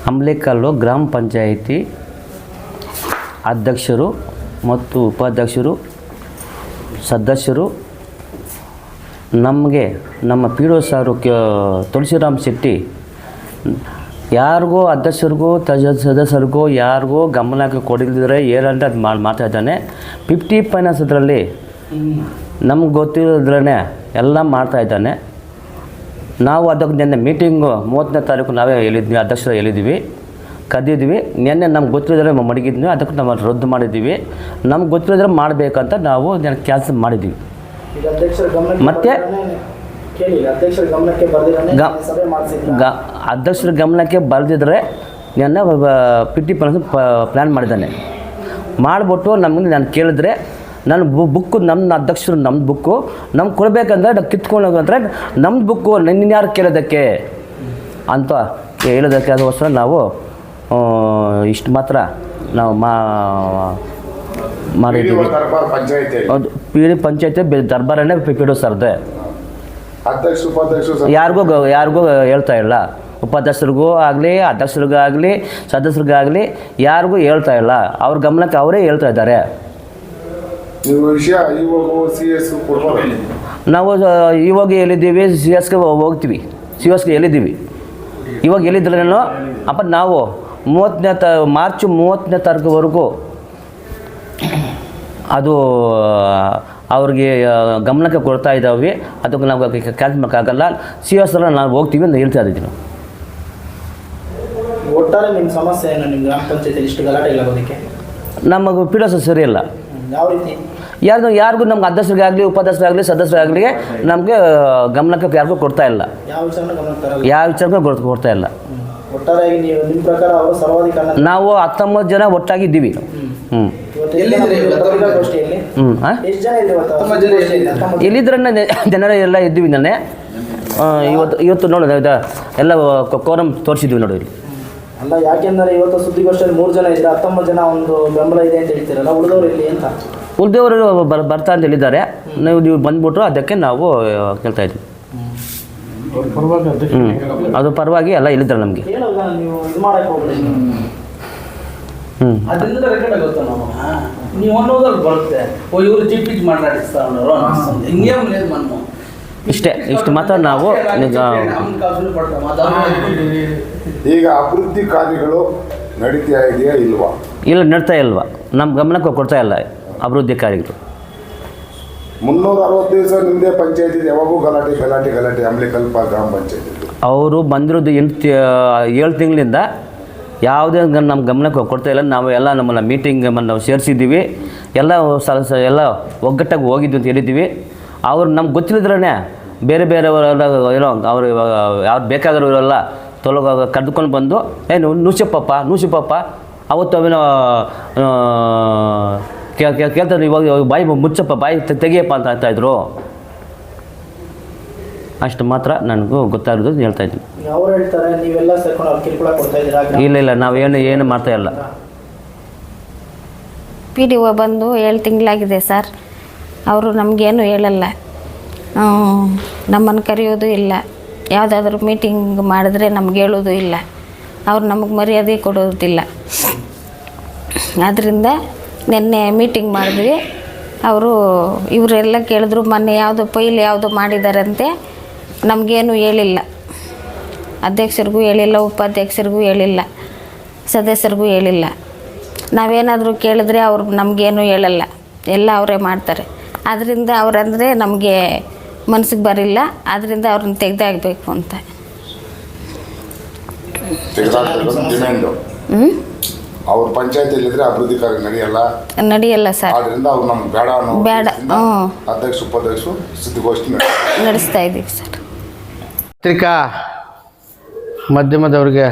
ಅಂಬ್ಲೇಕಲ್ಲು ಗ್ರಾಮ ಪಂಚಾಯಿತಿ ಅಧ್ಯಕ್ಷರು ಮತ್ತು ಉಪಾಧ್ಯಕ್ಷರು ಸದಸ್ಯರು ನಮಗೆ ನಮ್ಮ ಪಿ ಡಿ ಒ ಸಾರು ತುಳಸಿರಾಮ್ ಶೆಟ್ಟಿ ಯಾರಿಗೂ ಅಧ್ಯಕ್ಷರಿಗೂ ಸದಸ್ಯರಿಗೂ ಯಾರಿಗೂ ಗಮನಕ್ಕೆ ಕೊಡದಿದ್ರೆ ಏನಂತ ಅದು ಮಾಡ್ತಾಯಿದ್ದಾನೆ. 50 ಫೈನಾನ್ಸ್ ಅದರಲ್ಲಿ ನಮ್ಗೆ ಗೊತ್ತಿರೋದ್ರೇ ಎಲ್ಲ ಮಾಡ್ತಾಯಿದ್ದಾನೆ. ನಾವು ಅದಕ್ಕೆ ನಿನ್ನೆ ಮೀಟಿಂಗು 30ನೇ ತಾರೀಕು ನಾವೇ ಹೇಳಿದ್ವಿ, ಅಧ್ಯಕ್ಷರು ಹೇಳಿದ್ವಿ, ಕದ್ದಿದ್ವಿ. ನಿನ್ನೆ ನಮ್ಗೆ ಗೊತ್ತಿರೋದ್ರೆ ಮಡಗಿದ್ವಿ, ಅದಕ್ಕೆ ನಾವು ರದ್ದು ಮಾಡಿದ್ದೀವಿ. ನಮ್ಗೆ ಗೊತ್ತಿರೋದ್ರೆ ಮಾಡಬೇಕಂತ ನಾವು ಕ್ಯಾನ್ಸಲ್ ಮಾಡಿದ್ವಿ. ಮತ್ತು ಅಧ್ಯಕ್ಷರ ಗಮನಕ್ಕೆ ಬರೆದಿದ್ರೆ ನನ್ನ 50% ಪ್ಲ್ಯಾನ್ ಮಾಡಿದ್ದಾನೆ. ಮಾಡಿಬಿಟ್ಟು ನಮಗೆ ನಾನು ಕೇಳಿದ್ರೆ ನನ್ನ ಬುಕ್ಕು ನಮ್ಮ ಅಧ್ಯಕ್ಷರು ನಮ್ಮ ಬುಕ್ಕು ನಮ್ಗೆ ಕೊಡಬೇಕಂದ್ರೆ ನಾವು ಕಿತ್ಕೊಂಡು ಹೋಗಂದ್ರೆ ನಮ್ಮ ಬುಕ್ಕು ನಿನ್ನ ಯಾರು ಕೇಳೋದಕ್ಕೆ ಅಂತ ಹೇಳೋದಕ್ಕೆ ಅದಕ್ಕೋಸ್ಕರ ನಾವು ಇಷ್ಟು ಮಾತ್ರ ನಾವು ಮಾಡಿದ್ದೀವಿ. ಹೌದು, ಪಿ ಡಿ ಪಂಚಾಯತಿ ದರ್ಬಾರನ್ನೇ ಪಿ ಡಿ ಒ ಸರ್ದೆ. ಯಾರಿಗೂ ಹೇಳ್ತಾ ಇಲ್ಲ. ಉಪಾಧ್ಯಕ್ಷರಿಗೂ ಆಗಲಿ ಅಧ್ಯಕ್ಷರಿಗಾಗಲಿ ಸದಸ್ಯರಿಗಾಗಲಿ ಯಾರಿಗೂ ಹೇಳ್ತಾ ಇಲ್ಲ. ಅವ್ರ ಗಮನಕ್ಕೆ ಅವರೇ ಹೇಳ್ತಾ ಇದ್ದಾರೆ. ನಾವು ಇವಾಗ ಹೇಳಿದ್ದೀವಿ, ಸಿ ಎಸ್ಗೆ ಹೋಗ್ತೀವಿ, ಸಿ ಎಸ್ಗೆ ಹೇಳಿದ್ದೀವಿ. ಇವಾಗ ಹೇಳಿದ್ರೇನೋ ಅಪ್ಪ ನಾವು ಮಾರ್ಚ್ 30ನೇ ತಾರೀಕುವರೆಗೂ ಅದು ಅವ್ರಿಗೆ ಗಮನಕ್ಕೆ ಕೊಡ್ತಾ ಇದ್ದಾವೆ. ಅದಕ್ಕೆ ನಾವು ಕ್ಯಾನ್ಸಲ್ ಮಾಡೋಕ್ಕಾಗಲ್ಲ. ಸಿ ಎಸ್ ಎಲ್ಲ ನಾವು ಹೋಗ್ತೀವಿ ಅಂತ ಹೇಳ್ತಾ ಇದ್ದೀವಿ. ಒಟ್ಟಾರೆ ನಿಮ್ಮ ಸಮಸ್ಯೆ ಏನು? ನಿಮ್ಮ ಗ್ರಾಮ ಪಂಚಾಯತಿಯಲ್ಲಿ ಇಷ್ಟು ಗಲಾಟೆ ಆಗೋದಕ್ಕೆ ನಮಗೆ ಪಿ ಡಿ ಒ ಸರಿ ಇಲ್ಲ. ಯಾವ ರೀತಿ? ಯಾರಿಗೂ ನಮ್ಗೆ ಅಧ್ಯಕ್ಷರಿಗಾಗಲಿ ಉಪಾಧ್ಯಕ್ಷರಾಗಲಿ ಸದಸ್ಯರಾಗಲಿ ನಮಗೆ ಗಮನಕ್ಕೆ ಯಾರಿಗೂ ಕೊಡ್ತಾ ಇಲ್ಲ. ಯಾವ ವಿಚಾರಕ್ಕೂ ಕೊಡ್ತಾ ಇಲ್ಲ. ಒಟ್ಟಾರೆಯಾಗಿ ನೀವು ನಿಮ್ಮ ಪ್ರಕಾರ ಅವರು ಸರ್ವಾಧಿಕಾರ ನಾವು 19 ಜನ ಒಟ್ಟಾಗಿದ್ದೀವಿ. ಇಲ್ಲಿದ್ರನ್ನ ಜನರ ಎಲ್ಲ ಇದ್ದೀವಿ. ನಾನೇ ಇವತ್ತು ನೋಡಿ ಎಲ್ಲ ಕೋರಮ್ ತೋರಿಸಿದ್ವಿ ನೋಡಿ ಇಲ್ಲಿ. ಅಲ್ಲ, ಯಾಕೆಂದರೆ ಇವತ್ತು ಸುದ್ದಿಗೋಷ್ಠಿಯಲ್ಲಿ 3 ಜನ ಇದ್ದಾರೆ, 19 ಜನ ಒಂದು ಬೆಂಬಲ ಇದೆ ಅಂತ ಹೇಳ್ತೀರಲ್ಲ, ಉಳಿದವರು ಇಲ್ಲಿ ಅಂತ? ಉಳಿದವರು ಬರ್ತಾ ಅಂತ ಹೇಳಿದ್ದಾರೆ. ನೀವು ಬಂದ್ಬಿಟ್ರು ಅದಕ್ಕೆ ನಾವು ಕೇಳ್ತಾ ಇದ್ವಿ. ಅದು ಪರವಾಗಿ ಎಲ್ಲ ಇಲ್ಲಿದ್ದಾರೆ ನಮಗೆ. ಇಷ್ಟು ಮಾತ್ರ ನಾವು ಈಗ ಅಭಿವೃದ್ಧಿ ಕಾರ್ಯಗಳು ನಡೀತಾ ಇದೆಯಾ ಇಲ್ವಾ? ಇಲ್ಲ, ನಡೀತಾ ಇಲ್ವಾ? ನಮ್ಮ ಗಮನಕ್ಕೆ ಕೊಡ್ತಾ ಇಲ್ಲ ಅಭಿವೃದ್ಧಿ ಕಾರ್ಯಗಳು. 360 ದಿವಸ ನಿಮ್ಮದೇ ಪಂಚಾಯತಿ ಯಾವಾಗೂ ಗಲಾಟೆ ಅಂಬ್ಲೇಕಲ್ ಗ್ರಾಮ ಪಂಚಾಯತಿ. ಅವರು ಬಂದಿರೋದು 7 ತಿಂಗಳಿಂದ ಯಾವುದೇ ನಮ್ಮ ಗಮನಕ್ಕೆ ಕೊಡ್ತಾ ಇಲ್ಲ. ನಾವು ಎಲ್ಲ ನಮ್ಮನ್ನು ಮೀಟಿಂಗ್ ನಾವು ಸೇರಿಸಿದ್ದೀವಿ. ಎಲ್ಲ ಎಲ್ಲ ಒಗ್ಗಟ್ಟಾಗಿ ಹೋಗಿದ್ದು ಅಂತ ಹೇಳಿದ್ದೀವಿ. ಅವ್ರು ನಮ್ಗೆ ಗೊತ್ತಿಲ್ಲದ್ರೇ ಬೇರೆಯವರೆಲ್ಲ ಏನೋ ಅವರು ಯಾರು ಬೇಕಾಗಿರೋರೆಲ್ಲ ಕರೆದುಕೊಂಡು ಬಂದು ನೂಸಪ್ಪಪ್ಪ ಅವತ್ತು ಅವೇನೋ ಕೇಳ್ತಾರೆ. ಇವಾಗ ಬಾಯಿ ಮುಚ್ಚಪ್ಪ, ಬಾಯಿ ತೆಗಿಯಪ್ಪ ಅಂತ ಹೇಳ್ತಾಯಿದ್ರು. ಅಷ್ಟು ಮಾತ್ರ ನನಗೂ ಗೊತ್ತಾಗಿರೋದು ಹೇಳ್ತಾ ಇದ್ದೀನಿ. ಇಲ್ಲ, ನಾವೇನು ಮಾಡ್ತಾ ಇಲ್ಲ. ಪಿ ಡಿ ಒ ಬಂದು 7 ತಿಂಗಳಾಗಿದೆ ಸರ್. ಅವರು ನಮಗೇನು ಹೇಳಲ್ಲ, ನಮ್ಮನ್ನು ಕರೆಯೋದು ಇಲ್ಲ. ಯಾವುದಾದ್ರೂ ಮೀಟಿಂಗ್ ಮಾಡಿದ್ರೆ ನಮ್ಗೆ ಹೇಳೋದು ಇಲ್ಲ. ಅವ್ರು ನಮಗೆ ಮರ್ಯಾದೆ ಕೊಡೋದಿಲ್ಲ. ಆದ್ದರಿಂದ ನಿನ್ನೆ ಮೀಟಿಂಗ್ ಮಾಡಿದ್ವಿ. ಇವರೆಲ್ಲ ಕೇಳಿದ್ರು, ಮೊನ್ನೆ ಯಾವುದೋ ಫೈಲ್ ಯಾವುದೋ ಮಾಡಿದಾರಂತೆ. ನಮಗೇನು ಹೇಳಿಲ್ಲ, ಅಧ್ಯಕ್ಷರಿಗೂ ಹೇಳಿಲ್ಲ, ಉಪಾಧ್ಯಕ್ಷರಿಗೂ ಹೇಳಿಲ್ಲ, ಸದಸ್ಯರಿಗೂ ಹೇಳಿಲ್ಲ. ನಾವೇನಾದರೂ ಕೇಳಿದ್ರೆ ಅವ್ರು ನಮಗೇನು ಹೇಳಲ್ಲ, ಎಲ್ಲ ಅವರೇ ಮಾಡ್ತಾರೆ. ಆದ್ದರಿಂದ ಅವರಂದರೆ ನಮಗೆ ಮನಸ್ಸಿಗೆ ಬರಿಲ್ಲ. ಆದ್ದರಿಂದ ಅವ್ರನ್ನ ತೆಗೆದಾಗಬೇಕು ಅಂತ. ಅವ್ರ ಪಂಚಾಯತಿಯಲ್ಲಿದ್ರೆ ಅಭಿವೃದ್ಧಿ ಕಾರ್ಯ ನಡೆಯಲ್ಲ ಸರ್. ಆದ್ದರಿಂದ ಅವ್ರು ನಮ್ಗೆ ಬೇಡ. ಅಧ್ಯಕ್ಷ ಉಪಾಧ್ಯಕ್ಷರು ಸುದ್ದಿಗೋಷ್ಠಿ ನಡೆಸ್ತಾ ಇದ್ದೀವಿ ಸರ್. ಪತ್ರಿಕಾ ಮಾಧ್ಯಮದವರಿಗೆ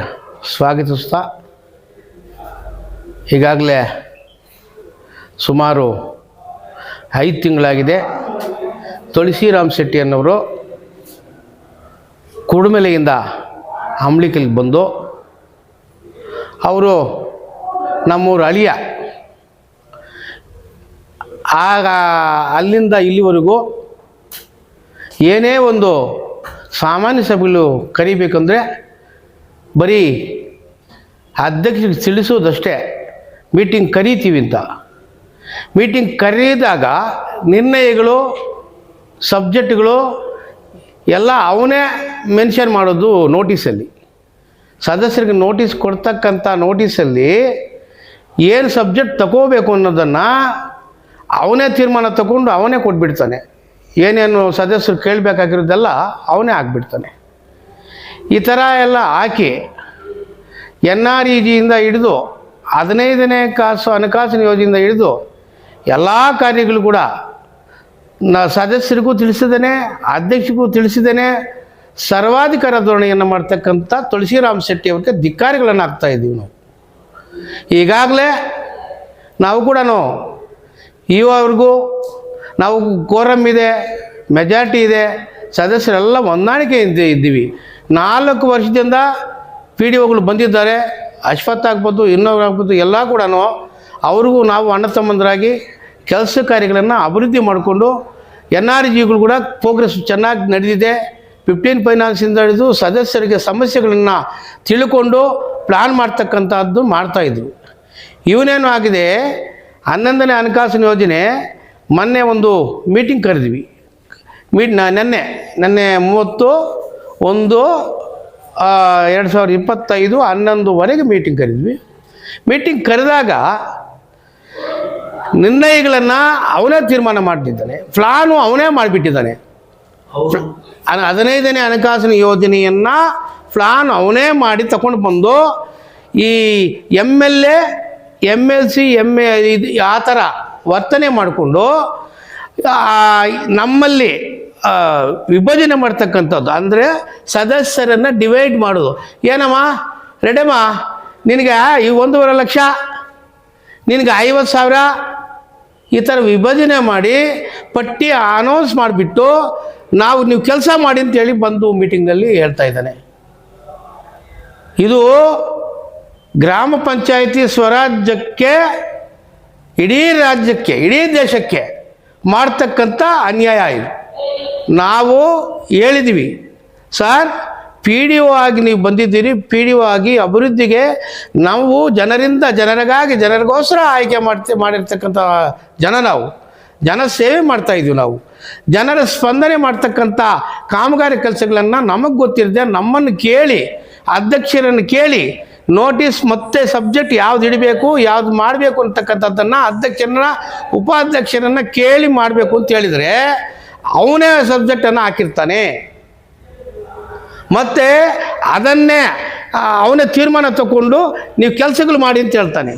ಸ್ವಾಗತಿಸ್ತಾ, ಈಗಾಗಲೇ ಸುಮಾರು 5 ತಿಂಗಳಾಗಿದೆ ತುಳಸಿರಾಮ್ ಶೆಟ್ಟಿ ಅನ್ನೋರು ಕುಡುಮೆಲೆಯಿಂದ ಅಂಬ್ಲಿಕಲ್ಗೆ ಬಂದು ಅವರು ನಮ್ಮೂರು ಅಳಿಯ. ಆಗ ಅಲ್ಲಿಂದ ಇಲ್ಲಿವರೆಗೂ ಏನೇ ಒಂದು ಸಾಮಾನ್ಯ ಸಭೆಗಳು ಕರಿಬೇಕಂದ್ರೆ ಬರೀ ಅಧ್ಯಕ್ಷರಿಗೆ ತಿಳಿಸೋದಷ್ಟೇ ಮೀಟಿಂಗ್ ಕರೀತೀವಿ ಅಂತ. ಮೀಟಿಂಗ್ ಕರೆದಾಗ ನಿರ್ಣಯಗಳು, ಸಬ್ಜೆಕ್ಟ್ಗಳು ಎಲ್ಲ ಅವನೇ ಮೆನ್ಷನ್ ಮಾಡೋದು ನೋಟಿಸಲ್ಲಿ. ಸದಸ್ಯರಿಗೆ ನೋಟಿಸ್ ಕೊಡ್ತಕ್ಕಂಥ ನೋಟಿಸಲ್ಲಿ ಏನು ಸಬ್ಜೆಕ್ಟ್ ತಗೋಬೇಕು ಅನ್ನೋದನ್ನು ಅವನೇ ತೀರ್ಮಾನ ತಗೊಂಡು ಅವನೇ ಕೊಟ್ಬಿಡ್ತಾನೆ. ಏನೇನು ಸದಸ್ಯರು ಕೇಳಬೇಕಾಗಿರೋದೆಲ್ಲ ಅವನೇ ಹಾಕ್ಬಿಡ್ತಾನೆ. ಈ ಥರ ಎಲ್ಲ ಹಾಕಿ NREGಯಿಂದ ಹಿಡಿದು 15ನೇ ಹಣಕಾಸಿನ ಯೋಜನೆಯಿಂದ ಹಿಡಿದು ಎಲ್ಲ ಕಾರ್ಯಗಳು ಕೂಡ ಸದಸ್ಯರಿಗೂ ತಿಳಿಸಿದ್ದೇನೆ, ಅಧ್ಯಕ್ಷರಿಗೂ ತಿಳಿಸಿದ್ದೇನೆ. ಸರ್ವಾಧಿಕಾರ ಧೋರಣೆಯನ್ನು ಮಾಡ್ತಕ್ಕಂಥ ತುಳಸಿರಾಮ್ ಶೆಟ್ಟಿ ಅವ್ರಿಗೆ ಧಿಕ್ಕಾರಿಗಳನ್ನು ಹಾಕ್ತಾ ಇದ್ದೀವಿ ನಾವು. ಈಗಾಗಲೇ ನಾವು ಕೂಡ ಅವ್ರಿಗೂ ನಾವು ಕೋರಮ್ ಇದೆ, ಮೆಜಾರಿಟಿ ಇದೆ, ಸದಸ್ಯರೆಲ್ಲ ಹೊಂದಾಣಿಕೆ ಇದ್ದೀವಿ. 4 ವರ್ಷದಿಂದ PDOಗಳು ಬಂದಿದ್ದಾರೆ. ಅಶ್ವಥ್ ಆಗ್ಬೋದು, ಇನ್ನೊಬ್ರು ಆಗ್ಬೋದು, ಎಲ್ಲ ಕೂಡ ಅವ್ರಿಗೂ ನಾವು ಅಣ್ಣ ತಮ್ಮಂದರಾಗಿ ಕೆಲಸ ಕಾರ್ಯಗಳನ್ನು ಅಭಿವೃದ್ಧಿ ಮಾಡಿಕೊಂಡು NREGಗಳು ಕೂಡ ಪ್ರೋಗ್ರೆಸ್ ಚೆನ್ನಾಗಿ ನಡೆದಿದೆ. 15 ಫೈನಾನ್ಸಿಂದ ಹಿಡಿದು ಸದಸ್ಯರಿಗೆ ಸಮಸ್ಯೆಗಳನ್ನು ತಿಳ್ಕೊಂಡು ಪ್ಲ್ಯಾನ್ ಮಾಡ್ತಕ್ಕಂಥದ್ದು ಮಾಡ್ತಾಯಿದ್ರು. ಇವನೇನು ಆಗಿದೆ, 11ನೇ ಹಣಕಾಸಿನ ಯೋಜನೆ ಮೊನ್ನೆ ಒಂದು ಮೀಟಿಂಗ್ ಕರೆದ್ವಿ. ನೆನ್ನೆ 30/1/2025 11ವರೆಗೆ ಮೀಟಿಂಗ್ ಕರೆದ್ವಿ. ಮೀಟಿಂಗ್ ಕರೆದಾಗ ನಿರ್ಣಯಗಳನ್ನು ಅವನೇ ತೀರ್ಮಾನ ಮಾಡ್ತಿದ್ದಾನೆ, ಪ್ಲಾನು ಅವನೇ ಮಾಡಿಬಿಟ್ಟಿದ್ದಾನೆ. 15ನೇ ಹಣಕಾಸಿನ ಯೋಜನೆಯನ್ನು ಪ್ಲಾನ್ ಅವನೇ ಮಾಡಿ ತಗೊಂಡು ಬಂದು ಈ MLA MLC ಇದು ಆ ಥರ ವರ್ತನೆ ಮಾಡಿಕೊಂಡು ನಮ್ಮಲ್ಲಿ ವಿಭಜನೆ ಮಾಡ್ತಕ್ಕಂಥದ್ದು. ಅಂದರೆ ಸದಸ್ಯರನ್ನು ಡಿವೈಡ್ ಮಾಡೋದು. ಏನಮ್ಮ ರೆಡಮ್ಮ, ನಿನಗೆ ಈ 1.5 ಲಕ್ಷ, ನಿನಗೆ 50,000, ಈ ಥರ ವಿಭಜನೆ ಮಾಡಿ ಪಟ್ಟಿ ಅನೌನ್ಸ್ ಮಾಡಿಬಿಟ್ಟು ನೀವು ಕೆಲಸ ಮಾಡಿ ಅಂತೇಳಿ ಬಂದು ಮೀಟಿಂಗಲ್ಲಿ ಹೇಳ್ತಾ ಇದ್ದಾನೆ. ಇದು ಗ್ರಾಮ ಪಂಚಾಯಿತಿ ಸ್ವರಾಜ್ಯಕ್ಕೆ, ಇಡೀ ರಾಜ್ಯಕ್ಕೆ, ಇಡೀ ದೇಶಕ್ಕೆ ಮಾಡ್ತಕ್ಕಂಥ ಅನ್ಯಾಯ ಇದು. ನಾವು ಹೇಳಿದ್ದೀವಿ, ಸರ್ PDO ಆಗಿ ನೀವು ಬಂದಿದ್ದೀರಿ, PDO ಆಗಿ ಅಭಿವೃದ್ಧಿಗೆ ನಾವು ಜನರಿಗಾಗಿ ಜನರಿಗೋಸ್ಕರ ಆಯ್ಕೆ ಮಾಡಿರ್ತಕ್ಕಂಥ ನಾವು ಜನ ಸೇವೆ ಮಾಡ್ತಾಯಿದ್ದೀವಿ. ನಾವು ಜನರ ಸ್ಪಂದನೆ ಮಾಡ್ತಕ್ಕಂಥ ಕಾಮಗಾರಿ ಕೆಲಸಗಳನ್ನು ನಮಗೆ ಗೊತ್ತಿರದೆ ನಮ್ಮನ್ನು ಕೇಳಿ, ಅಧ್ಯಕ್ಷರನ್ನು ಕೇಳಿ ನೋಟಿಸ್ ಮತ್ತು ಸಬ್ಜೆಕ್ಟ್ ಯಾವ್ದು ಇಡಬೇಕು, ಯಾವ್ದು ಮಾಡಬೇಕು ಅಂತಕ್ಕಂಥದ್ದನ್ನು ಅಧ್ಯಕ್ಷರನ್ನ ಉಪಾಧ್ಯಕ್ಷರನ್ನು ಕೇಳಿ ಮಾಡಬೇಕು ಅಂತ ಹೇಳಿದರೆ ಅವನೇ ಸಬ್ಜೆಕ್ಟನ್ನು ಹಾಕಿರ್ತಾನೆ. ಮತ್ತು ಅದನ್ನೇ ಅವನೇ ತೀರ್ಮಾನ ತಗೊಂಡು ನೀವು ಕೆಲಸಗಳು ಮಾಡಿ ಅಂತ ಹೇಳ್ತಾನೆ.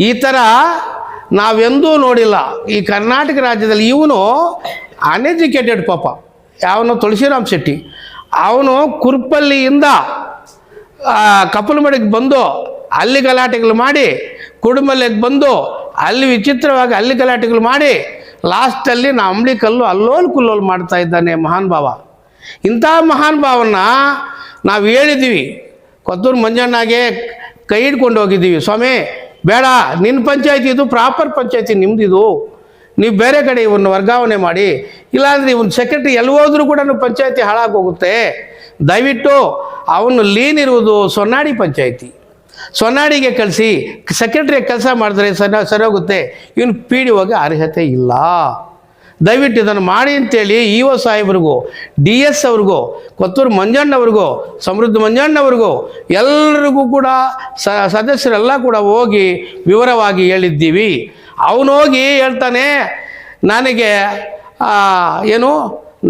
ಈ ಥರ ನಾವೆಂದೂ ನೋಡಿಲ್ಲ ಈ ಕರ್ನಾಟಕ ರಾಜ್ಯದಲ್ಲಿ. ಇವನು ಅನ್ಎಜುಕೇಟೆಡ್ ಪಾಪ, ಯಾವನು ತುಳಸಿರಾಮ್ ಶೆಟ್ಟಿ. ಅವನು ಕುರುಪಲ್ಲಿಯಿಂದ ಕಪ್ಪಲಮಡಿಗೆ ಬಂದು ಅಲ್ಲಿ ಗಲಾಟೆಗಳು ಮಾಡಿ, ಕುಡುಮಲೆಗೆ ಬಂದು ಅಲ್ಲಿ ವಿಚಿತ್ರವಾಗಿ ಅಲ್ಲಿ ಗಲಾಟೆಗಳು ಮಾಡಿ ಲಾಸ್ಟಲ್ಲಿ ಅಂಬ್ಲಿಕಲ್ಲು ಅಲ್ಲೋಲ್ ಕುಲ್ಲೋಲ್ ಮಾಡ್ತಾ ಇದ್ದಾನೆ ಮಹಾನ್ ಭಾವ. ಇಂಥ ಮಹಾನ್ ಭಾವನ್ನ ನಾವು ಹೇಳಿದ್ದೀವಿ. ಕೊತ್ತೂರು ಮಂಜಣ್ಣಗೆ ಕೈ ಹಿಡ್ಕೊಂಡು ಹೋಗಿದ್ದೀವಿ, ಸ್ವಾಮಿ ಬೇಡ, ನಿನ್ನ ಪಂಚಾಯತಿ ಇದು, ಪ್ರಾಪರ್ ಪಂಚಾಯತಿ ನಿಮ್ಮದಿದು, ನೀವು ಬೇರೆ ಕಡೆ ಇವನ್ನ ವರ್ಗಾವಣೆ ಮಾಡಿ, ಇಲ್ಲಾಂದರೆ ಇವನ್ ಸೆಕ್ರೆಟರಿ ಎಲ್ಲಿ ಹೋದ್ರೂ ಕೂಡ ಪಂಚಾಯತಿ ಹಾಳಾಗೋಗುತ್ತೆ. ದಯವಿಟ್ಟು ಅವನು ಲೀನ್ ಇರುವುದು ಸೊನ್ನಾಡಿ ಪಂಚಾಯತಿ, ಸೊನ್ನಾಡಿಗೆ ಕಳಿಸಿ ಸೆಕ್ರೆಟರಿ ಕೆಲಸ ಮಾಡಿದ್ರೆ ಸರಿಯೋಗುತ್ತೆ. ಇವನು PDOಗೆ ಅರ್ಹತೆ ಇಲ್ಲ. ದಯವಿಟ್ಟು ಇದನ್ನು ಮಾಡಿ ಅಂತೇಳಿ EO ಸಾಹೇಬ್ರಿಗೂ, DS ಅವ್ರಿಗೂ, ಕೊತ್ತೂರು ಮಂಜಣ್ಣವ್ರಿಗೂ, ಸಮೃದ್ಧ ಮಂಜಣ್ಣವ್ರಿಗೂ ಎಲ್ಲರಿಗೂ ಕೂಡ ಸದಸ್ಯರೆಲ್ಲ ಕೂಡ ಹೋಗಿ ವಿವರವಾಗಿ ಹೇಳಿದ್ದೀವಿ. ಅವನೋಗಿ ಹೇಳ್ತಾನೆ, ನನಗೆ ಏನು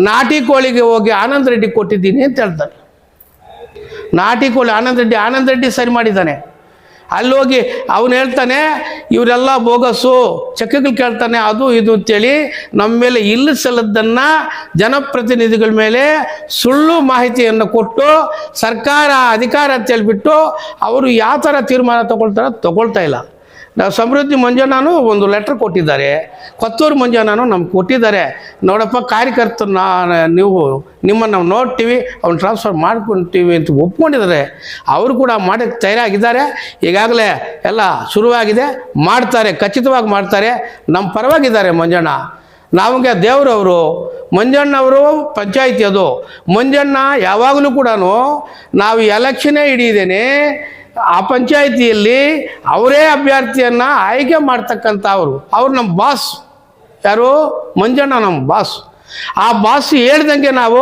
ನಾಟಿ ಕೋಳಿಗೆ ಹೋಗಿ ಆನಂದ್ ರೆಡ್ಡಿ ಕೊಟ್ಟಿದ್ದೀನಿ ಅಂತ ಹೇಳ್ತಾನೆ. ನಾಟಿ ಕೋಳಿ ಆನಂದ್ ರೆಡ್ಡಿ ಸರಿ ಮಾಡಿದ್ದಾನೆ. ಅಲ್ಲೋಗಿ ಅವನು ಹೇಳ್ತಾನೆ, ಇವರೆಲ್ಲ ಬೋಗಸ್ಸು, ಚೆಕ್ಗಳು ಕೇಳ್ತಾನೆ, ಅದು ಇದು ಅಂತೇಳಿ ನಮ್ಮ ಮೇಲೆ ಇಲ್ಲಿಸಲ್ಲದನ್ನು ಜನಪ್ರತಿನಿಧಿಗಳ ಮೇಲೆ ಸುಳ್ಳು ಮಾಹಿತಿಯನ್ನು ಕೊಟ್ಟು ಸರ್ಕಾರ ಅಧಿಕಾರ ಅಂತೇಳ್ಬಿಟ್ಟು ಅವರು ಯಾವ ಥರ ತೀರ್ಮಾನ ತಗೊಳ್ತಾ ಇಲ್ಲ. ನಾವು ಸಮೃದ್ಧಿ ಮಂಜಣ್ಣನೂ ಒಂದು ಲೆಟ್ರ್ ಕೊಟ್ಟಿದ್ದಾರೆ, ಕೊತ್ತೂರು ಮಂಜಣ್ಣನೂ ನಮ್ಗೆ ಕೊಟ್ಟಿದ್ದಾರೆ. ನೋಡಪ್ಪ ಕಾರ್ಯಕರ್ತನ ನಿಮ್ಮನ್ನು ನಾವು ನೋಡ್ತೀವಿ, ಅವ್ನು ಟ್ರಾನ್ಸ್ಫರ್ ಮಾಡ್ಕೊತೀವಿ ಅಂತ ಒಪ್ಕೊಂಡಿದ್ದಾರೆ. ಅವರು ಕೂಡ ಮಾಡೋಕ್ಕೆ ತಯಾರಾಗಿದ್ದಾರೆ. ಈಗಾಗಲೇ ಎಲ್ಲ ಶುರುವಾಗಿದೆ, ಮಾಡ್ತಾರೆ, ಖಚಿತವಾಗಿ ಮಾಡ್ತಾರೆ. ನಮ್ಮ ಪರವಾಗಿದ್ದಾರೆ ಮಂಜಣ್ಣ. ನಮಗೆ ದೇವರವರು ಮಂಜಣ್ಣವರು ಪಂಚಾಯಿತಿ ಅದು. ಮಂಜಣ್ಣ ಯಾವಾಗಲೂ ಕೂಡ ನಾವು ಎಲೆಕ್ಷನ್ನೇ ಹಿಡಿದೇನೆ ಆ ಪಂಚಾಯಿತಿಯಲ್ಲಿ ಅವರೇ ಅಭ್ಯರ್ಥಿಯನ್ನು ಆಯ್ಕೆ ಮಾಡ್ತಕ್ಕಂಥ ಅವ್ರು ನಮ್ಮ ಬಾಸ್. ಯಾರು? ಮಂಜಣ್ಣ ನಮ್ಮ ಬಾಸ್. ಆ ಬಾಸ್ ಹೇಳ್ದಂಗೆ ನಾವು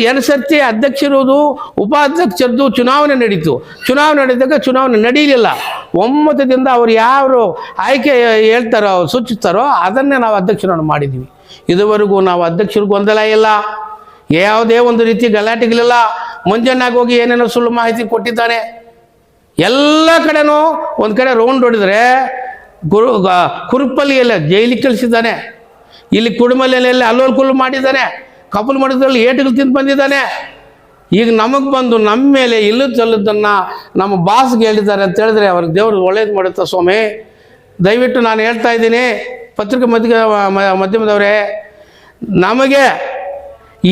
ಎರಡು ಸರ್ತಿ ಅಧ್ಯಕ್ಷರದು ಉಪಾಧ್ಯಕ್ಷರದ್ದು ಚುನಾವಣೆ ನಡೀತು. ಚುನಾವಣೆ ನಡೆದಾಗ ಚುನಾವಣೆ ನಡೀಲಿಲ್ಲ. ಒಮ್ಮತದಿಂದ ಅವ್ರು ಯಾರು ಆಯ್ಕೆ ಹೇಳ್ತಾರೋ ಸೂಚಿಸ್ತಾರೋ ಅದನ್ನೇ ನಾವು ಅಧ್ಯಕ್ಷರನ್ನು ಮಾಡಿದ್ದೀವಿ. ಇದುವರೆಗೂ ನಾವು ಅಧ್ಯಕ್ಷರು ಗೊಂದಲ ಇಲ್ಲ, ಯಾವುದೇ ಒಂದು ರೀತಿ ಗಲಾಟೆಗಳಿಲ್ಲ. ಮಂಜಣ್ಣಾಗಿ ಹೋಗಿ ಏನೇನೋ ಸುಳ್ಳು ಮಾಹಿತಿ ಕೊಟ್ಟಿದ್ದಾನೆ. ಎಲ್ಲ ಕಡೆನೂ ಒಂದು ಕಡೆ ರೌಂಡ್ ಹೊಡಿದ್ರೆ ಕುರುಪಲ್ಲಿಯಲ್ಲ ಜೈಲಿಗೆ ಕಳಿಸಿದ್ದಾನೆ. ಇಲ್ಲಿ ಕುಡುಮಲೆಯಲ್ಲಿ ಅಲ್ಲೋಲ್ ಕುಲ್ಲು ಮಾಡಿದ್ದಾನೆ. ಕಪಲ್ ಮಠದಲ್ಲಿ ಏಟುಗಳು ತಿಂದು ಬಂದಿದ್ದಾನೆ. ಈಗ ನಮಗೆ ಬಂದು ನಮ್ಮ ಮೇಲೆ ಇಲ್ಲೂ ಚಲ್ಲದನ್ನು ನಮ್ಮ ಬಾಸ್ಗೆ ಹೇಳಿದ್ದಾರೆ ಅಂತ ಹೇಳಿದ್ರೆ ಅವ್ರಿಗೆ ದೇವರು ಒಳ್ಳೇದು ಮಾಡುತ್ತಾ ಸ್ವಾಮಿ. ದಯವಿಟ್ಟು ನಾನು ಹೇಳ್ತಾ ಇದ್ದೀನಿ ಪತ್ರಿಕೆ ಮಾಧ್ಯಮದವರೇ, ನಮಗೆ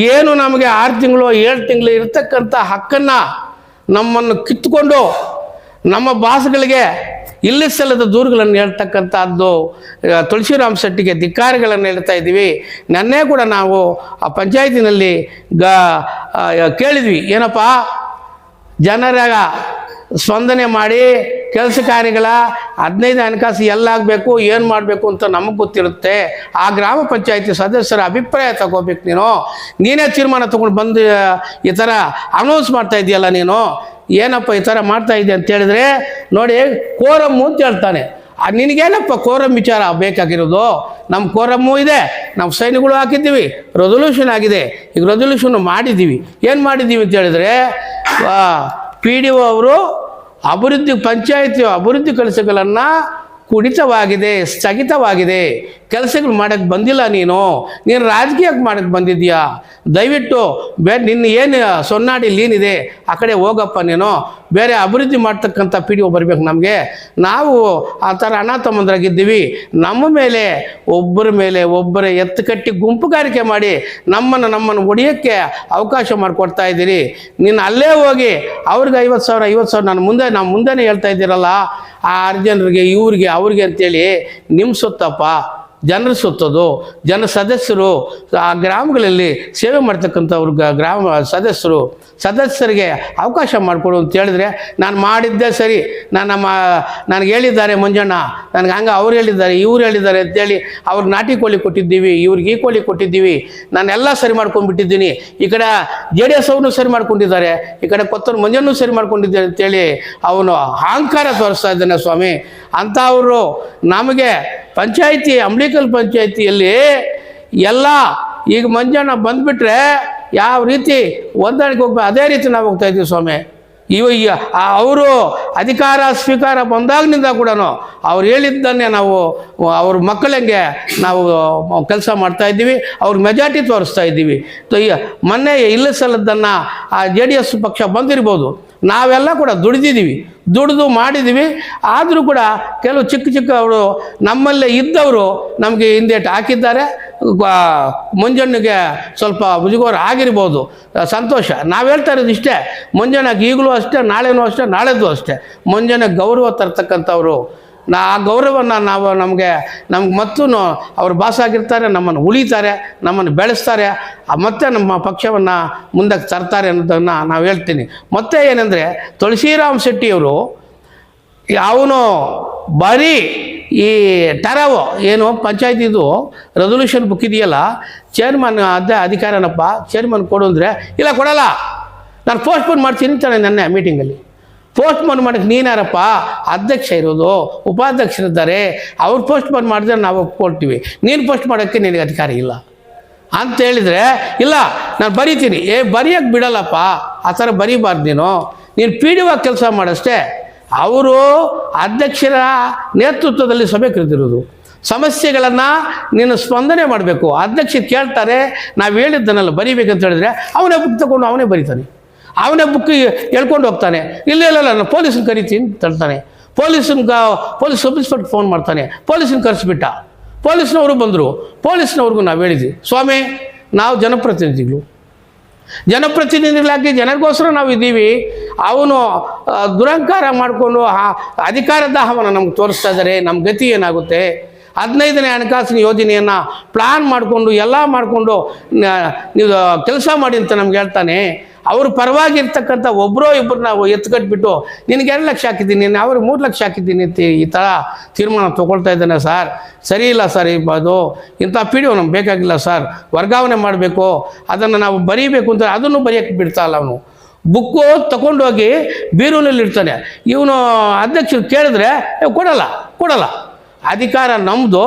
6 ತಿಂಗಳು 7 ತಿಂಗಳು ಇರ್ತಕ್ಕಂಥ ಹಕ್ಕನ್ನು ನಮ್ಮನ್ನು ಕಿತ್ತುಕೊಂಡು ನಮ್ಮ ಬಾಸ್ಗಳಿಗೆ ಇಲ್ಲಿ ಸಲ್ಲದ ದೂರುಗಳನ್ನು ಹೇಳ್ತಕ್ಕಂಥದ್ದು ತುಳಸಿರಾಮ್ ಶೆಟ್ಟಿಗೆ ಧಿಕ್ಕಾರಗಳನ್ನು ಹೇಳ್ತಾ ಇದ್ದೀವಿ. ನೆನ್ನೆ ಕೂಡ ನಾವು ಆ ಪಂಚಾಯತಿನಲ್ಲಿ ಕೇಳಿದ್ವಿ, ಏನಪ್ಪ ಜನರ ಸ್ಪಂದನೆ ಮಾಡಿ ಕೆಲಸ ಕಾರ್ಯಗಳ 15 ಹಣಕಾಸು ಎಲ್ಲಾಗಬೇಕು, ಏನು ಮಾಡಬೇಕು ಅಂತ ನಮಗೆ ಗೊತ್ತಿರುತ್ತೆ. ಆ ಗ್ರಾಮ ಪಂಚಾಯತಿ ಸದಸ್ಯರ ಅಭಿಪ್ರಾಯ ತಗೋಬೇಕು. ನೀನೇ ತೀರ್ಮಾನ ತೊಗೊಂಡು ಬಂದು ಈ ಥರ ಅನೌನ್ಸ್ ಮಾಡ್ತಾ ಇದೆಯಲ್ಲ, ನೀನು ಏನಪ್ಪ ಈ ಥರ ಮಾಡ್ತಾ ಇದ್ದೆ ಅಂತ ಹೇಳಿದ್ರೆ, ನೋಡಿ ಕೋರಮ್ಮು ಅಂತ ಹೇಳ್ತಾನೆ. ನಿನಗೇನಪ್ಪ ಕೋರಮ್ ವಿಚಾರ ಬೇಕಾಗಿರೋದು? ನಮ್ಮ ಕೋರಮ್ಮು ಇದೆ, ನಾವು ಸೈನ್ಗಳು ಹಾಕಿದ್ದೀವಿ, ರೆಸೊಲ್ಯೂಷನ್ ಆಗಿದೆ. ಈಗ ರೆಸೊಲ್ಯೂಷನ್ ಮಾಡಿದ್ದೀವಿ. ಏನು ಮಾಡಿದ್ದೀವಿ ಅಂತ ಹೇಳಿದ್ರೆ, PDO ಅವರು ಪಂಚಾಯತಿ ಅಭಿವೃದ್ಧಿ ಕೆಲಸಗಳನ್ನು ಕುಡಿತವಾಗಿದೆ, ಸ್ಥಗಿತವಾಗಿದೆ, ಕೆಲಸಗಳು ಮಾಡೋಕ್ಕೆ ಬಂದಿಲ್ಲ. ನೀನು ರಾಜಕೀಯಕ್ಕೆ ಮಾಡೋಕ್ಕೆ ಬಂದಿದ್ದೀಯಾ? ದಯವಿಟ್ಟು ನಿನ್ನ ಏನು ಸೊನ್ನಾಡಿ ಲೀನಿದೆ ಆ ಕಡೆ ಹೋಗಪ್ಪ. ನೀನು ಬೇರೆ ಅಭಿವೃದ್ಧಿ ಮಾಡ್ತಕ್ಕಂಥ PDO ಬರಬೇಕು ನಮಗೆ. ನಾವು ಆ ಥರ ಅಣ್ಣ ತಮ್ಮಂದ್ರಾಗಿದ್ದೀವಿ. ನಮ್ಮ ಮೇಲೆ ಒಬ್ಬರ ಎತ್ತು ಕಟ್ಟಿ ಗುಂಪುಗಾರಿಕೆ ಮಾಡಿ ನಮ್ಮನ್ನು ಹೊಡೆಯೋಕ್ಕೆ ಅವಕಾಶ ಮಾಡಿಕೊಡ್ತಾ ಇದ್ದೀರಿ. ನೀನು ಅಲ್ಲೇ ಹೋಗಿ ಅವ್ರಿಗೆ 50,000 ನಾವು ಮುಂದೆನೇ ಹೇಳ್ತಾ ಇದ್ದೀರಲ್ಲ, ಆ 6 ಜನರಿಗೆ ಅವ್ರಿಗೆ ಅಂತೇಳಿ ನಿಮ್ಮ ಸೊತ್ತಪ್ಪ, ಜನರ ಸುತ್ತೋದು. ಸದಸ್ಯರು ಆ ಗ್ರಾಮಗಳಲ್ಲಿ ಸೇವೆ ಮಾಡ್ತಕ್ಕಂಥವ್ರು ಗ್ರಾಮ ಸದಸ್ಯರಿಗೆ ಅವಕಾಶ ಮಾಡಿಕೊಡು ಅಂತ ಹೇಳಿದ್ರೆ, ನಾನು ಮಾಡಿದ್ದೆ ಸರಿ, ನನಗೆ ಹೇಳಿದ್ದಾರೆ ಮಂಜಣ್ಣ, ನನಗೆ ಹಂಗೆ ಅವ್ರು ಹೇಳಿದ್ದಾರೆ ಇವ್ರು ಹೇಳಿದ್ದಾರೆ ಅಂತೇಳಿ ಅವ್ರಿಗೆ ನಾಟಿ ಕೋಳಿ ಕೊಟ್ಟಿದ್ದೀವಿ, ಇವ್ರಿಗೆ ಈ ಕೋಳಿ ಕೊಟ್ಟಿದ್ದೀವಿ, ನಾನೆಲ್ಲ ಸರಿ ಮಾಡ್ಕೊಂಡ್ಬಿಟ್ಟಿದ್ದೀನಿ. ಈ ಕಡೆ JDS ಅವ್ರನ್ನೂ ಸರಿ ಮಾಡ್ಕೊಂಡಿದ್ದಾರೆ, ಈ ಕಡೆ ಕೊತ್ತೂರು ಮಂಜಣ್ಣೂ ಸರಿ ಮಾಡ್ಕೊಂಡಿದ್ದಾರೆ ಅಂತೇಳಿ ಅವನು ಅಹಂಕಾರ ತೋರಿಸ್ತಾ ಇದ್ದಾನೆ ಸ್ವಾಮಿ. ಅಂಥವರು ನಮಗೆ ಪಂಚಾಯಿತಿ ಅಂಬ್ಲಿಕಲ್ ಪಂಚಾಯಿತಿಯಲ್ಲಿ ಎಲ್ಲ ಈಗ ಮಂಜಣ್ಣ ಬಂದುಬಿಟ್ರೆ ಯಾವ ರೀತಿ ಹೊಂದಾಣಿಕೆ ಹೋಗ್ಬೇಕು ಅದೇ ರೀತಿ ನಾವು ಹೋಗ್ತಾ ಇದ್ದೀವಿ ಸ್ವಾಮಿ. ಅವರು ಅಧಿಕಾರ ಸ್ವೀಕಾರ ಬಂದಾಗಿನಿಂದ ಕೂಡ ಅವ್ರು ಹೇಳಿದ್ದನ್ನೇ ನಾವು ಅವ್ರ ಮಕ್ಕಳಂಗೆ ನಾವು ಕೆಲಸ ಮಾಡ್ತಾ ಇದ್ದೀವಿ. ಅವ್ರಿಗೆ ಮೆಜಾರಿಟಿ ತೋರಿಸ್ತಾ ಇದ್ದೀವಿ. ಮೊನ್ನೆ ಇಲ್ಲ ಸಲ್ಲದನ್ನು ಆ JDS ಪಕ್ಷ ಬಂದಿರ್ಬೋದು, ನಾವೆಲ್ಲ ಕೂಡ ದುಡಿದು ಮಾಡಿದ್ದೀವಿ. ಆದರೂ ಕೂಡ ಕೆಲವು ಚಿಕ್ಕ ಅವರು ನಮ್ಮಲ್ಲೇ ಇದ್ದವರು ನಮಗೆ ಹಿಂದೇಟು ಹಾಕಿದ್ದಾರೆ. ಮಂಜಣ್ಣಗೆ ಸ್ವಲ್ಪ ಮುಜುಗರ ಆಗಿರ್ಬೋದು, ಸಂತೋಷ. ನಾವು ಹೇಳ್ತಾ ಇರೋದು ಇಷ್ಟೇ, ಮಂಜಣ್ಣಗೆ ಈಗಲೂ ಅಷ್ಟೇ, ನಾಳೆನೂ ಅಷ್ಟೇ, ನಾಳೆದು ಅಷ್ಟೇ ಮಂಜಣ್ಣಗೆ ಗೌರವ ತರ್ತಕ್ಕಂಥವ್ರು. ಆ ಗೌರವವನ್ನು ನಮಗೆ ಮತ್ತು ಅವ್ರು ಬಾಸಾಗಿರ್ತಾರೆ, ನಮ್ಮನ್ನು ಉಳಿತಾರೆ, ನಮ್ಮನ್ನು ಬೆಳೆಸ್ತಾರೆ, ಮತ್ತು ನಮ್ಮ ಪಕ್ಷವನ್ನು ಮುಂದಕ್ಕೆ ತರ್ತಾರೆ ಅನ್ನೋದನ್ನು ನಾವು ಹೇಳ್ತೀನಿ. ಮತ್ತು ಏನಂದರೆ ತುಳಸಿರಾಮ್ ಶೆಟ್ಟಿಯವರು ಅವನು ಬರೀ ಈ ಟರಾವೋ ಏನು ಪಂಚಾಯತಿದು ರೆಸೊಲ್ಯೂಷನ್ ಬುಕ್ ಇದೆಯಲ್ಲ, ಚೇರ್ಮನ್ ಅಧಿಕಾರನಪ್ಪ ಚೇರ್ಮನ್ ಕೊಡು ಅಂದರೆ, ಇಲ್ಲ ಕೊಡಲ್ಲ, ನಾನು ಪೋಸ್ಟ್ಪೋನ್ ಮಾಡ್ತೀನಿ ಅಂತಾನೆ. ನನ್ನ ಮೀಟಿಂಗಲ್ಲಿ ಪೋಸ್ಟ್ಪೋನ್ ಮಾಡೋಕ್ಕೆ ನೀನ್ಯಾರಪ್ಪ? ಅಧ್ಯಕ್ಷ ಇರೋದು, ಉಪಾಧ್ಯಕ್ಷರಿದ್ದಾರೆ, ಅವ್ರು ಪೋಸ್ಟ್ಪೋನ್ ಮಾಡಿದ್ರೆ ನಾವು ಒಪ್ಕೊಳ್ತೀವಿ, ನೀನು ಪೋಸ್ಟ್ ಮಾಡೋಕ್ಕೆ ನಿನಗೆ ಅಧಿಕಾರ ಇಲ್ಲ ಅಂತ ಹೇಳಿದರೆ, ಇಲ್ಲ ನಾನು ಬರೀತೀನಿ. ಬರೆಯೋಕ್ಕೆ ಬಿಡಲ್ಲಪ್ಪ, ಆ ಥರ ಬರೀಬಾರ್ದು. ನೀನು PDO ಕೆಲಸ ಮಾಡಷ್ಟೇ. ಅವರು ಅಧ್ಯಕ್ಷರ ನೇತೃತ್ವದಲ್ಲಿ ಸಭೆ ಕರೆದಿರೋದು. ಸಮಸ್ಯೆಗಳನ್ನು ನೀನು ಸ್ಪಂದನೆ ಮಾಡಬೇಕು. ಅಧ್ಯಕ್ಷ ಕೇಳ್ತಾರೆ, ನಾವು ಹೇಳಿದ್ದನ್ನೆಲ್ಲ ಬರೀಬೇಕಂತ ಹೇಳಿದ್ರೆ ಅವನೇ ಬುಕ್ ತಗೊಂಡು ಅವನೇ ಬರೀತಾನೆ, ಅವನೇ ಬುಕ್ ಹೇಳ್ಕೊಂಡು ಹೋಗ್ತಾನೆ. ಇಲ್ಲ ನಾನು ಪೊಲೀಸನ್ನ ಕರಿತೀನಿ ಅಂತ ಹೇಳ್ತಾನೆ. ಪೊಲೀಸ್ ಸಬ್ ಇನ್ಸ್ಪೆಕ್ಟರ್ ಫೋನ್ ಮಾಡ್ತಾನೆ, ಪೊಲೀಸನ್ನ ಕರೆಸಿಬಿಟ್ಟ. ಪೊಲೀಸ್ನವರು ಬಂದರು. ಪೊಲೀಸ್ನವ್ರಿಗೂ ನಾವು ಹೇಳಿದ್ವಿ, ಸ್ವಾಮಿ ನಾವು ಜನಪ್ರತಿನಿಧಿಗಳಾಗಿ ಜನರಿಗೋಸ್ಕರ ನಾವು ಇದ್ದೀವಿ. ಅವನು ದುರಂಕಾರ ಮಾಡಿಕೊಂಡು ಅಧಿಕಾರದ ದಾಹವನ್ನು ನಮ್ಗೆ ತೋರಿಸ್ತಾ ಇದ್ದಾರೆ, ನಮ್ಮ ಗತಿ ಏನಾಗುತ್ತೆ? 15ನೇ ಹಣಕಾಸಿನ ಯೋಜನೆಯನ್ನು ಪ್ಲಾನ್ ಮಾಡಿಕೊಂಡು ಎಲ್ಲ ಮಾಡಿಕೊಂಡು ನೀವು ಕೆಲಸ ಮಾಡಿ ಅಂತ ನಮ್ಗೆ ಹೇಳ್ತಾನೆ. ಅವ್ರ ಪರವಾಗಿರ್ತಕ್ಕಂಥ ಒಬ್ಬರೋ ಇಬ್ಬರನ್ನ ಎತ್ಕಟ್ಬಿಟ್ಟು ನಿನಗೆ 2 ಲಕ್ಷ ಹಾಕಿದ್ದೀನಿ, ಅವ್ರಿಗೆ 3 ಲಕ್ಷ ಹಾಕಿದ್ದೀನಿ ಅಂತ ಈ ಥರ ತೀರ್ಮಾನ ತೊಗೊಳ್ತಾ ಇದ್ದಾನೆ ಸರ್. ಸರಿ ಇಲ್ಲ ಸರ್, ಅದು ಇಂಥ ಪಿ ಡಿ ಒ ನಮ್ಗೆ ಬೇಕಾಗಿಲ್ಲ ಸರ್, ವರ್ಗಾವಣೆ ಮಾಡಬೇಕು, ಅದನ್ನು ನಾವು ಬರೀಬೇಕು ಅಂತ ಅದನ್ನು ಬರೆಯೋಕ್ಕೆ ಬಿಡ್ತಾ ಇಲ್ಲ ಅವನು. ಬುಕ್ಕು ತಗೊಂಡೋಗಿ ಬೀರೂನಲ್ಲಿ ಇರ್ತಾನೆ. ಇವನು ಅಧ್ಯಕ್ಷರು ಕೇಳಿದ್ರೆ ಕೊಡಲ್ಲ. ಅಧಿಕಾರ ನಮ್ಮದು,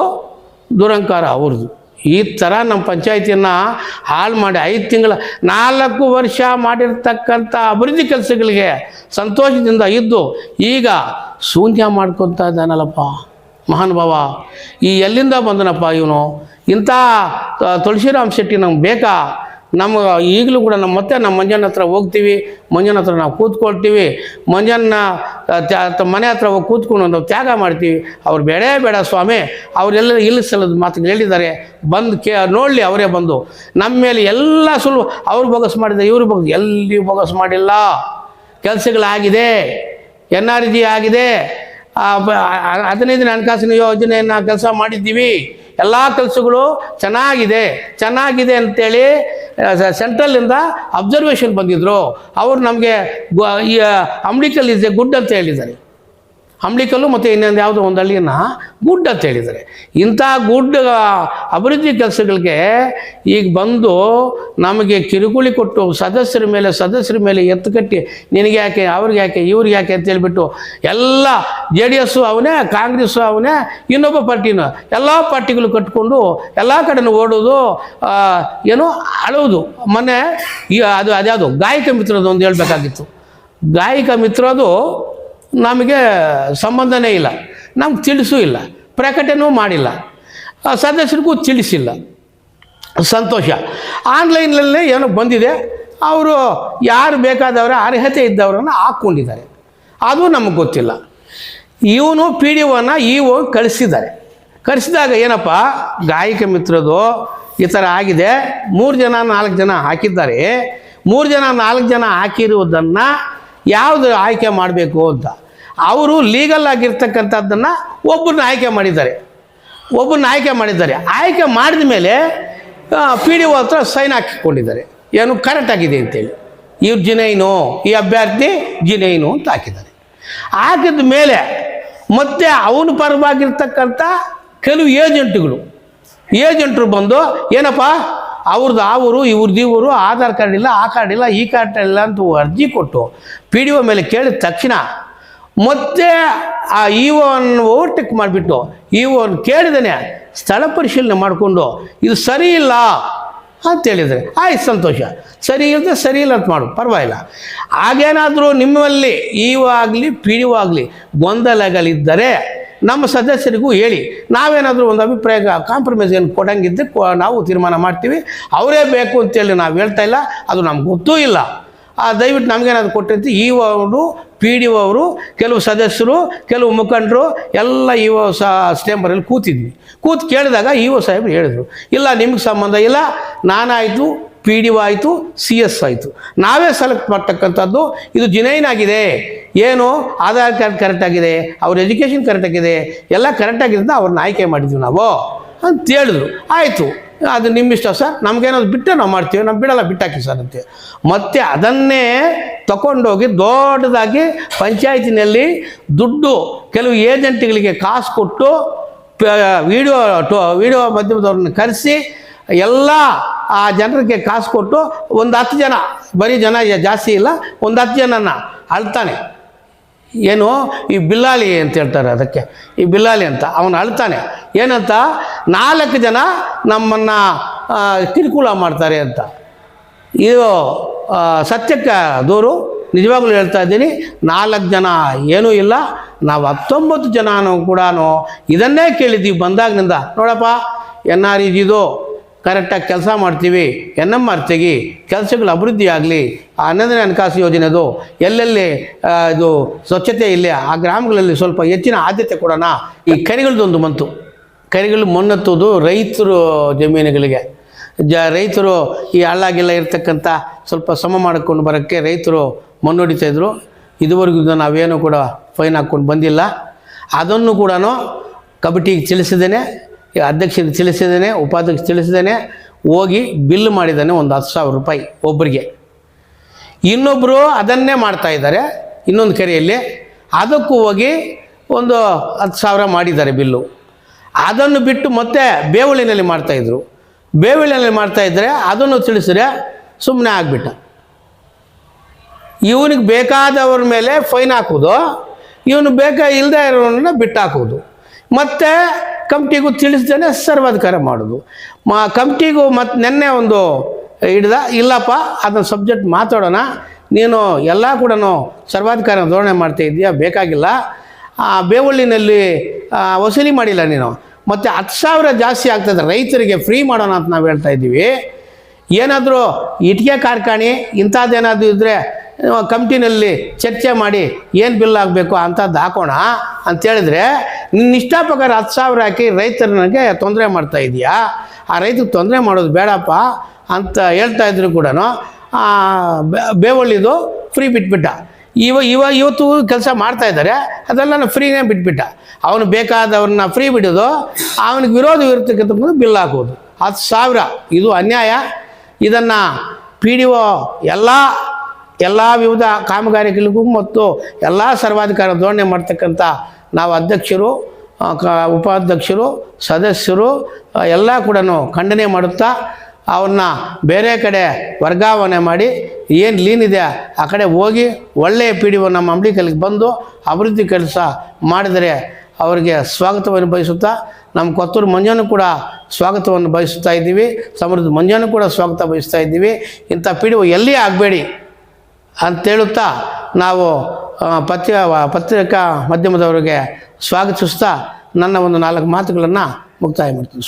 ದುರಂಕಾರ ಅವ್ರದ್ದು. ಈ ಥರ ನಮ್ಮ ಪಂಚಾಯತಿಯನ್ನು ಹಾಳು ಮಾಡಿ 5 ತಿಂಗಳ 4 ವರ್ಷ ಮಾಡಿರ್ತಕ್ಕಂಥ ಅಭಿವೃದ್ಧಿ ಕೆಲಸಗಳಿಗೆ ಸಂತೋಷದಿಂದ ಇದ್ದು ಈಗ ಶೂನ್ಯ ಮಾಡ್ಕೊತಾ ಇದ್ದಾನಲ್ಲಪ್ಪ ಮಹಾನುಭಾವ. ಎಲ್ಲಿಂದ ಬಂದನಪ್ಪ ಇವನು? ಇಂಥ ತುಳಸಿರಾಮ್ ಶೆಟ್ಟಿ ನಮ್ಗೆ ಬೇಕಾ? ನಮ್ಗೆ ಈಗಲೂ ಕೂಡ ನಮ್ಮ ಮಂಜನ ಹತ್ರ ಹೋಗ್ತೀವಿ, ಮಂಜನ ಹತ್ರ ನಾವು ಕೂತ್ಕೊಳ್ತೀವಿ, ಮಂಜನ ಮನೆ ಹತ್ರ ಹೋಗಿ ಕೂತ್ಕೊಂಡು ನಾವು ತ್ಯಾಗ ಮಾಡ್ತೀವಿ. ಅವ್ರು ಬೇಡ ಸ್ವಾಮಿ, ಅವರೆಲ್ಲ ಇಲ್ಲಿ ಸಲದ ಮಾತುಗಳು ಹೇಳಿದ್ದಾರೆ, ಬಂದು ನೋಡಲಿ ಅವರೇ ಬಂದು ನಮ್ಮ ಮೇಲೆ ಎಲ್ಲ ಸುಳ್ಳು. ಅವ್ರು ಬೋಗಸ್ ಮಾಡಿದ್ದಾರೆ, ಇವರು ಎಲ್ಲಿ ಬೋಗಸ್ ಮಾಡಿಲ್ಲ. ಕೆಲಸಗಳಾಗಿದೆ, NRG ಆಗಿದೆ, 15ನೇ ಹಣಕಾಸಿನ ಯೋಜನೆಯನ್ನು ಕೆಲಸ ಮಾಡಿದ್ದೀವಿ. ಎಲ್ಲ ಕೆಲಸಗಳು ಚೆನ್ನಾಗಿದೆ ಅಂತೇಳಿ ಸೆಂಟ್ರಲಿಂದ ಅಬ್ಸರ್ವೇಷನ್ ಬಂದಿದ್ದರು. ಅವರು ನಮಗೆ ಈ ಅಂಬ್ಲಿಕಲ್ ಇಸ್ ಎ ಗುಡ್ ಅಂತ ಹೇಳಿದ್ದಾರೆ. ಅಂಬ್ಲಿಕಲ್ಲು ಮತ್ತು ಇನ್ನೊಂದು ಯಾವುದೋ ಒಂದು ಹಳ್ಳಿಯನ್ನು ಗುಡ್ ಅಂತ ಹೇಳಿದ್ದಾರೆ. ಇಂಥ ಗುಡ್ ಅಭಿವೃದ್ಧಿ ಕೆಲಸಗಳಿಗೆ ಈಗ ಬಂದು ನಮಗೆ ಕಿರುಕುಳಿ ಕೊಟ್ಟು ಸದಸ್ಯರ ಮೇಲೆ ಎತ್ತುಕಟ್ಟಿ ನಿನಗೆ ಯಾಕೆ, ಅವ್ರಿಗೆ ಯಾಕೆ, ಇವ್ರಿಗೆ ಯಾಕೆ ಅಂತ ಹೇಳ್ಬಿಟ್ಟು ಎಲ್ಲ JDS ಅವನೇ, ಕಾಂಗ್ರೆಸ್ಸು ಅವನೇ, ಇನ್ನೊಬ್ಬ ಪಾರ್ಟಿನೂ, ಎಲ್ಲ ಪಾರ್ಟಿಗಳು ಕಟ್ಕೊಂಡು ಎಲ್ಲ ಕಡೆನೂ ಓಡೋದು, ಏನೋ ಅಳೋದು. ಮೊನ್ನೆ ಅದ್ಯಾವುದು ಗಾಯಕ ಮಿತ್ರದು ಒಂದು ಹೇಳಬೇಕಾಗಿತ್ತು. ಗಾಯಕ ಮಿತ್ರದು ನಮಗೆ ಸಂಬಂಧನೇ ಇಲ್ಲ, ನಮ್ಗೆ ತಿಳಿಸೂ ಇಲ್ಲ, ಪ್ರಕಟಣೆಯೂ ಮಾಡಿಲ್ಲ, ಸದಸ್ಯರಿಗೂ ತಿಳಿಸಿಲ್ಲ. ಸಂತೋಷ. ಆನ್ಲೈನಲ್ಲೇ ಏನೋ ಬಂದಿದೆ, ಅವರು ಯಾರು ಬೇಕಾದವರ ಅರ್ಹತೆ ಇದ್ದವರನ್ನು ಹಾಕ್ಕೊಂಡಿದ್ದಾರೆ, ಅದು ನಮಗೆ ಗೊತ್ತಿಲ್ಲ. ಇವನು PDOನ ಇಒ ಕಳಿಸಿದಾಗ ಏನಪ್ಪ, ಗಾಯಕ ಮಿತ್ರದು ಈ ಥರ ಆಗಿದೆ, 3 ಜನ 4 ಜನ ಹಾಕಿದ್ದಾರೆ. 3 ಜನ 4 ಜನ ಹಾಕಿರುವುದನ್ನು ಯಾವುದು ಆಯ್ಕೆ ಮಾಡಬೇಕು ಅಂತ ಅವರು ಲೀಗಲ್ ಆಗಿರ್ತಕ್ಕಂಥದ್ದನ್ನು ಒಬ್ಬರನ್ನ ಆಯ್ಕೆ ಮಾಡಿದ್ದಾರೆ. ಆಯ್ಕೆ ಮಾಡಿದ ಮೇಲೆ PDO ಹತ್ರ ಸೈನ್ ಹಾಕಿಕೊಂಡಿದ್ದಾರೆ, ಏನು ಕರೆಕ್ಟ್ ಆಗಿದೆ ಅಂತೇಳಿ. ಇವ್ರು ಜಿನೈನು, ಈ ಅಭ್ಯರ್ಥಿ ಜಿನೈನು ಅಂತ ಹಾಕಿದ ಮೇಲೆ ಮತ್ತೆ ಅವನ ಪರವಾಗಿರ್ತಕ್ಕಂಥ ಕೆಲವು ಏಜೆಂಟ್ರು ಬಂದು ಏನಪ್ಪ ಅವ್ರದ್ದು ಇವ್ರದ್ದು ಆಧಾರ್ ಕಾರ್ಡ್ ಇಲ್ಲ, ಆ ಕಾರ್ಡ್ ಇಲ್ಲ, ಈ ಕಾರ್ಡ್ ಇಲ್ಲ ಅಂತ ಅರ್ಜಿ ಕೊಟ್ಟು PDO ಮೇಲೆ ಕೇಳಿದ ತಕ್ಷಣ ಮತ್ತೆ ಆ ಇಒವನ್ನು ಓವರ್ಟೇಕ್ ಮಾಡಿಬಿಟ್ಟು ಇಒನ್ನು ಕೇಳಿದಾನೆ ಸ್ಥಳ ಪರಿಶೀಲನೆ ಮಾಡಿಕೊಂಡು ಇದು ಸರಿ ಇಲ್ಲ ಅಂತೇಳಿದರೆ ಆಯ್ತು, ಸಂತೋಷ. ಸರಿ ಇಲ್ಲ ಅಂತ ಮಾಡು, ಪರವಾಗಿಲ್ಲ. ಹಾಗೇನಾದರೂ ನಿಮ್ಮಲ್ಲಿ ಇಒ ಆಗಲಿ PDO ಆಗಲಿ ಗೊಂದಲಗಳಿದ್ದರೆ ನಮ್ಮ ಸದಸ್ಯರಿಗೂ ಹೇಳಿ, ನಾವೇನಾದರೂ ಒಂದು ಅಭಿಪ್ರಾಯ ಕಾಂಪ್ರಮೈಸ್ ಏನು ಕೊಡಂಗಿದ್ದರೆ ನಾವು ತೀರ್ಮಾನ ಮಾಡ್ತೀವಿ. ಅವರೇ ಬೇಕು ಅಂತೇಳಿ ನಾವು ಹೇಳ್ತಾ ಇಲ್ಲ, ಅದು ನಮ್ಗೆ ಗೊತ್ತೂ ಇಲ್ಲ. ದಯವಿಟ್ಟು ನಮಗೇನಾದ್ರು ಕೊಟ್ಟಿರ್ತಿ. ಇಒ ಅವರು, PDO ಅವರು, ಕೆಲವು ಸದಸ್ಯರು, ಕೆಲವು ಮುಖಂಡರು ಎಲ್ಲ ಇಒ ಸ್ಟೇಂಬರಲ್ಲಿ ಕೂತು ಕೇಳಿದಾಗ ಇಒ ಸಾಹೇಬರು ಹೇಳಿದರು, ಇಲ್ಲ ನಿಮಗೆ ಸಂಬಂಧ ಇಲ್ಲ, ನಾನಾಯಿತು, PDO ಆಯಿತು, CS ಆಯಿತು, ನಾವೇ ಸೆಲೆಕ್ಟ್ ಮಾಡ್ತಕ್ಕಂಥದ್ದು. ಇದು ಜಿನೈನ್ ಆಗಿದೆ, ಏನು ಆಧಾರ್ ಕಾರ್ಡ್ ಕರೆಕ್ಟಾಗಿದೆ, ಅವ್ರ ಎಜುಕೇಷನ್ ಕರೆಕ್ಟಾಗಿದೆ, ಎಲ್ಲ ಕರೆಕ್ಟಾಗಿದೆ ಅಂತ ಅವ್ರನ್ನ ಆಯ್ಕೆ ಮಾಡಿದ್ವಿ ನಾವು ಅಂತ ಹೇಳಿದ್ರು. ಆಯಿತು, ಅದು ನಿಮ್ಮಿಷ್ಟ ಸರ್, ನಮಗೇನಾದ್ರು ಬಿಟ್ಟರೆ ನಾವು ಮಾಡ್ತೀವಿ, ನಾವು ಬಿಡಲ್ಲ, ಬಿಟ್ಟಾಕಿ ಸರ್ ಅಂತ. ಮತ್ತು ಅದನ್ನೇ ತಗೊಂಡೋಗಿ ದೊಡ್ಡದಾಗಿ ಪಂಚಾಯತಿನಲ್ಲಿ ದುಡ್ಡು ಕೆಲವು ಏಜೆಂಟ್ಗಳಿಗೆ ಕಾಸು ಕೊಟ್ಟು ವಿಡಿಯೋ ಮಾಧ್ಯಮದವ್ರನ್ನ ಕರೆಸಿ ಎಲ್ಲ ಆ ಜನರಿಗೆ ಕಾಸು ಕೊಟ್ಟು ಒಂದು 10 ಜನ, ಬರೀ ಜನ ಜಾಸ್ತಿ ಇಲ್ಲ, ಒಂದು 10 ಜನನ ಅಳ್ತಾನೆ. ಏನು ಈ ಬಿಲ್ಲಾಲಿ ಅಂತ ಹೇಳ್ತಾರೆ ಅದಕ್ಕೆ, ಈ ಬಿಲ್ಲಾಲಿ ಅಂತ ಅವನು ಅಳ್ತಾನೆ. ಏನಂತ, 4 ಜನ ನಮ್ಮನ್ನು ಕಿರುಕುಳ ಮಾಡ್ತಾರೆ ಅಂತ. ಇದು ಸತ್ಯಕ್ಕೆ ದೂರು, ನಿಜವಾಗ್ಲೂ ಹೇಳ್ತಾ ಇದ್ದೀನಿ. 4 ಜನ ಏನೂ ಇಲ್ಲ, ನಾವು 19 ಜನನೂ ಕೂಡ ಇದನ್ನೇ ಕೇಳಿದ್ದೀವಿ ಬಂದಾಗಿನಿಂದ. ನೋಡಪ್ಪ, NREGದು ಕರೆಕ್ಟಾಗಿ ಕೆಲಸ ಮಾಡ್ತೀವಿ, NMR ತೆಗಿ, ಕೆಲಸಗಳು ಅಭಿವೃದ್ಧಿ ಆಗಲಿ, 11ನೇ ಹಣಕಾಸು ಯೋಜನೆದು ಎಲ್ಲೆಲ್ಲಿ ಇದು ಸ್ವಚ್ಛತೆ ಇಲ್ಲ ಆ ಗ್ರಾಮಗಳಲ್ಲಿ ಸ್ವಲ್ಪ ಹೆಚ್ಚಿನ ಆದ್ಯತೆ ಕೊಡೋಣ. ಈ ಕೆರೆಗಳದೊಂದು ಬಂತು, ಕೆರೆಗಳು ಮಣ್ಣೆತ್ತೋದು ರೈತರು ಜಮೀನುಗಳಿಗೆ. ರೈತರು ಈ ಹಳ್ಳಾಗೆಲ್ಲ ಇರ್ತಕ್ಕಂಥ ಸ್ವಲ್ಪ ಸಮ ಮಾಡಿಕೊಂಡು ಬರೋಕ್ಕೆ ರೈತರು ಮಣ್ಣು ಹೊಡಿತಾಯಿದ್ರು. ಇದುವರೆಗೂ ನಾವೇನು ಕೂಡ ಫೈನ್ ಹಾಕ್ಕೊಂಡು ಬಂದಿಲ್ಲ. ಅದನ್ನು ಕೂಡ ಕಮಿಟಿಗೆ ತಿಳಿಸಿದ್ದೇನೆ, ಅಧ್ಯಕ್ಷರಿಗೆ ತಿಳಿಸಿದ್ದೇನೆ, ಉಪಾಧ್ಯಕ್ಷ ತಿಳಿಸಿದ್ದೇನೆ, ಹೋಗಿ ಬಿಲ್ ಮಾಡಿದ್ದಾನೆ ಒಂದು 10,000 ರೂಪಾಯಿ ಒಬ್ಬರಿಗೆ. ಇನ್ನೊಬ್ಬರು ಅದನ್ನೇ ಮಾಡ್ತಾಯಿದ್ದಾರೆ ಇನ್ನೊಂದು ಕೆರೆಯಲ್ಲಿ, ಅದಕ್ಕೂ ಹೋಗಿ ಒಂದು 10,000 ಮಾಡಿದ್ದಾರೆ ಬಿಲ್ಲು. ಅದನ್ನು ಬಿಟ್ಟು ಮತ್ತೆ ಬೇವಳಿನಲ್ಲಿ ಮಾಡ್ತಾಯಿದ್ರು. ಬೇವಳಿನಲ್ಲಿ ಮಾಡ್ತಾಯಿದ್ರೆ ಅದನ್ನು ತಿಳಿಸಿದ್ರೆ ಸುಮ್ಮನೆ ಆಗಿಬಿಟ್ಟ. ಇವನಿಗೆ ಬೇಕಾದವ್ರ ಮೇಲೆ ಫೈನ್ ಹಾಕೋದು, ಇವನು ಇಲ್ಲದೆ ಇರೋರನ್ನ ಬಿಟ್ಟು ಹಾಕೋದು, ಮತ್ತು ಕಮಿಟಿಗೂ ತಿಳಿಸ್ದೇನೆ ಸರ್ವಾಧಿಕಾರ ಮಾಡೋದು. ಕಮಿಟಿಗೂ ಮತ್ತು ನೆನ್ನೆ ಒಂದು ಹಿಡ್ದ, ಇಲ್ಲಪ್ಪ ಅದನ್ನು ಸಬ್ಜೆಕ್ಟ್ ಮಾತಾಡೋಣ, ನೀನು ಎಲ್ಲ ಕೂಡ ಸರ್ವಾಧಿಕಾರ ಧೋರಣೆ ಮಾಡ್ತಾ ಇದೆಯಾ, ಬೇಕಾಗಿಲ್ಲ, ಬೇವಳ್ಳಿನಲ್ಲಿ ವಸೂಲಿ ಮಾಡಿಲ್ಲ ನೀನು, ಮತ್ತು 10,000 ಜಾಸ್ತಿ ಆಗ್ತದೆ, ರೈತರಿಗೆ ಫ್ರೀ ಮಾಡೋಣ ಅಂತ ನಾವು ಹೇಳ್ತಾ ಇದ್ದೀವಿ. ಏನಾದರೂ ಇಟ್ಟಿಗೆ ಕಾರ್ಖಾನೆ ಇಂಥದ್ದೇನಾದರೂ ಇದ್ದರೆ ಕಮಿಟಿನಲ್ಲಿ ಚರ್ಚೆ ಮಾಡಿ ಏನು ಬಿಲ್ ಆಗಬೇಕು ಅಂಥದ್ದು ಹಾಕೋಣ ಅಂತೇಳಿದ್ರೆ, ನಿನ್ನ ಇಷ್ಟ ಪ್ರಕಾರ 10,000 ಹಾಕಿ ರೈತರಿಗೆ ತೊಂದರೆ ಮಾಡ್ತಾ ಇದೆಯಾ, ಆ ರೈತರಿಗೆ ತೊಂದರೆ ಮಾಡೋದು ಬೇಡಪ್ಪ ಅಂತ ಹೇಳ್ತಾ ಇದ್ರು ಕೂಡ ಬೇವಳ್ಳಿದು ಫ್ರೀ ಬಿಟ್ಬಿಟ್ಟ. ಇವತ್ತು ಕೆಲಸ ಮಾಡ್ತಾ ಇದ್ದಾರೆ, ಅದೆಲ್ಲ ಫ್ರೀನೇ ಬಿಟ್ಬಿಟ್ಟ. ಅವನು ಬೇಕಾದವ್ರನ್ನ ಫ್ರೀ ಬಿಡೋದು, ಅವನಿಗೆ ವಿರೋಧವಿರ್ತಕ್ಕಂಥ ಬಿಲ್ ಹಾಕೋದು 10,000. ಇದು ಅನ್ಯಾಯ. ಇದನ್ನು PDO ಎಲ್ಲ ವಿವಿಧ ಕಾಮಗಾರಿಗಳಿಗೂ ಮತ್ತು ಎಲ್ಲ ಸರ್ವಾಧಿಕಾರ ಧೋರಣೆ ಮಾಡ್ತಕ್ಕಂಥ ನಾವು ಅಧ್ಯಕ್ಷರು, ಉಪಾಧ್ಯಕ್ಷರು, ಸದಸ್ಯರು ಎಲ್ಲ ಕೂಡ ಖಂಡನೆ ಮಾಡುತ್ತಾ ಅವನ್ನ ಬೇರೆ ಕಡೆ ವರ್ಗಾವಣೆ ಮಾಡಿ ಏನು ಲೀನ್ ಇದೆ ಆ ಕಡೆ ಹೋಗಿ ಒಳ್ಳೆಯ PDO ನಮ್ಮ ಅಂಬ್ಲಿಕಲ್ಗೆ ಬಂದು ಅಭಿವೃದ್ಧಿ ಕೆಲಸ ಮಾಡಿದರೆ ಅವರಿಗೆ ಸ್ವಾಗತವನ್ನು ಬಯಸುತ್ತಾ, ನಮ್ಮ ಕೊತ್ತೂರು ಮಂಜಾನು ಕೂಡ ಸ್ವಾಗತವನ್ನು ಬಯಸುತ್ತಾ ಇದ್ದೀವಿ, ಸಮೃದ್ಧ ಮಂಜಾನು ಕೂಡ ಸ್ವಾಗತ ಬಯಸ್ತಾ ಇದ್ದೀವಿ. ಇಂಥ PDO ಎಲ್ಲಿ ಆಗಬೇಡಿ ಅಂತೇಳುತ್ತಾ ನಾವು ಪತ್ರಿಕಾ ಮಾಧ್ಯಮದವರಿಗೆ ಸ್ವಾಗತಿಸ್ತಾ ನನ್ನ ಒಂದು 4 ಮಾತುಗಳನ್ನು ಮುಕ್ತಾಯ ಮಾಡ್ತೀನಿ.